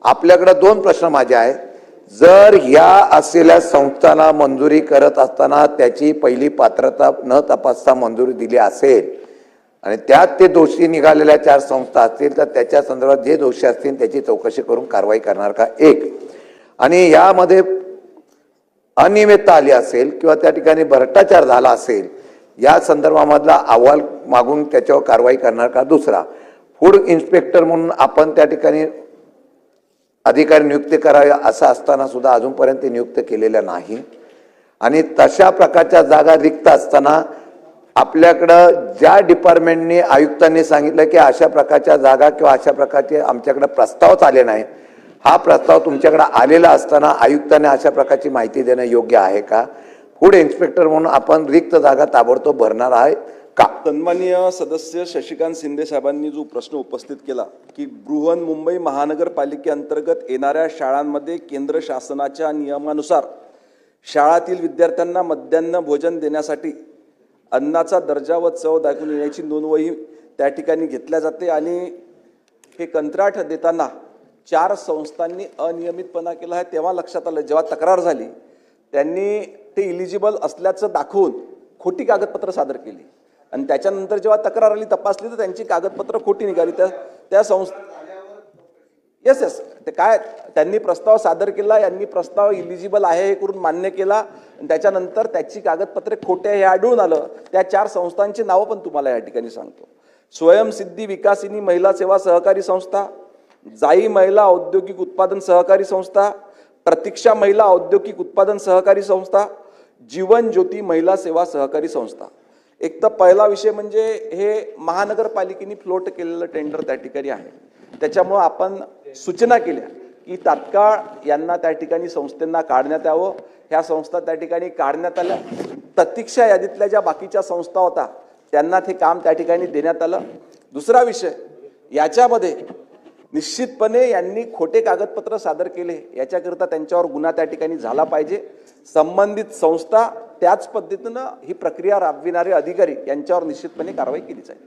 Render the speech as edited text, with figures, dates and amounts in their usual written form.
आपल्याकडे दोन प्रश्न माझे आहेत. जर ह्या असलेल्या संस्थांना मंजुरी करत असताना त्याची पहिली पात्रता न तपासता मंजुरी दिली असेल आणि त्यात ते दोषी निघालेल्या 4 संस्था असतील तर त्याच्या संदर्भात जे दोषी असतील त्याची चौकशी करून कारवाई करणार का, एक. आणि यामध्ये अनियमितता आली असेल किंवा त्या ठिकाणी भ्रष्टाचार झाला असेल या संदर्भामधला अहवाल मागून त्याच्यावर कारवाई करणार का, दुसरा. फूड इन्स्पेक्टर म्हणून आपण त्या ठिकाणी अधिकारी नियुक्त करावे असं असताना सुद्धा अजूनपर्यंत नियुक्त केलेल्या नाही. आणि तशा प्रकारच्या जागा रिक्त असताना आपल्याकडं ज्या डिपार्टमेंटने आयुक्तांनी सांगितलं की अशा प्रकारच्या जागा किंवा अशा प्रकारचे आमच्याकडे प्रस्तावच आले नाही, हा प्रस्ताव तुमच्याकडे आलेला असताना आयुक्तांनी अशा प्रकारची माहिती देणं योग्य आहे का? फूड इन्स्पेक्टर म्हणून आपण रिक्त जागा ताबडतोब भरणार आहे का? सन्माननीय सदस्य शशिकांत शिंदे साहेबांनी जो प्रश्न उपस्थित केला की बृहन्मुंबई महानगरपालिकेअंतर्गत येणाऱ्या शाळांमध्ये केंद्र शासनाच्या नियमानुसार शाळातील विद्यार्थ्यांना मध्यान्ह भोजन देण्यासाठी अन्नाचा दर्जा व चव दाखवून येण्याची नोंदवही त्या ठिकाणी घेतल्या जाते आणि हे कंत्राट देताना 4 संस्थांनी अनियमितपणा केला आहे. तेव्हा लक्षात आलं, जेव्हा तक्रार झाली त्यांनी ते इलिजिबल असल्याचं दाखवून खोटी कागदपत्र सादर केली आणि त्याच्यानंतर जेव्हा तक्रार आली तपासली तर त्यांची कागदपत्र खोटी निघाली. त्या संस्था येस ते काय त्यांनी प्रस्ताव सादर केला, यांनी प्रस्ताव इलिजिबल आहे हे करून मान्य केला आणि त्याच्यानंतर त्याची कागदपत्रे खोटे हे आढळून आलं. त्या 4 संस्थांची नावं पण तुम्हाला या ठिकाणी सांगतो. स्वयंसिद्धी विकासिनी महिला सेवा सहकारी संस्था, जाई महिला औद्योगिक उत्पादन सहकारी संस्था, प्रतीक्षा महिला औद्योगिक उत्पादन सहकारी संस्था, जीवन ज्योती महिला सेवा सहकारी संस्था. एक तर पहिला विषय म्हणजे हे महानगरपालिकेने फ्लोट केलेलं टेंडर त्या ठिकाणी आहे. त्याच्यामुळे आपण सूचना केल्या की तात्काळ यांना त्या ठिकाणी संस्थांना काढण्यात यावं. ह्या संस्था त्या ठिकाणी काढण्यात आल्या. प्रतीक्षा यादीतल्या ज्या बाकीच्या संस्था होत्या त्यांना ते काम त्या ठिकाणी देण्यात आलं. दुसरा विषय, याच्यामध्ये निश्चितपणे यांनी खोटे कागदपत्र सादर केले याच्याकरता त्यांच्यावर गुन्हा त्या ठिकाणी झाला पाहिजे. संबंधित संस्था त्याच पद्धतीनं ही प्रक्रिया राबविणारे अधिकारी यांच्यावर निश्चितपणे कारवाई केली जाईल.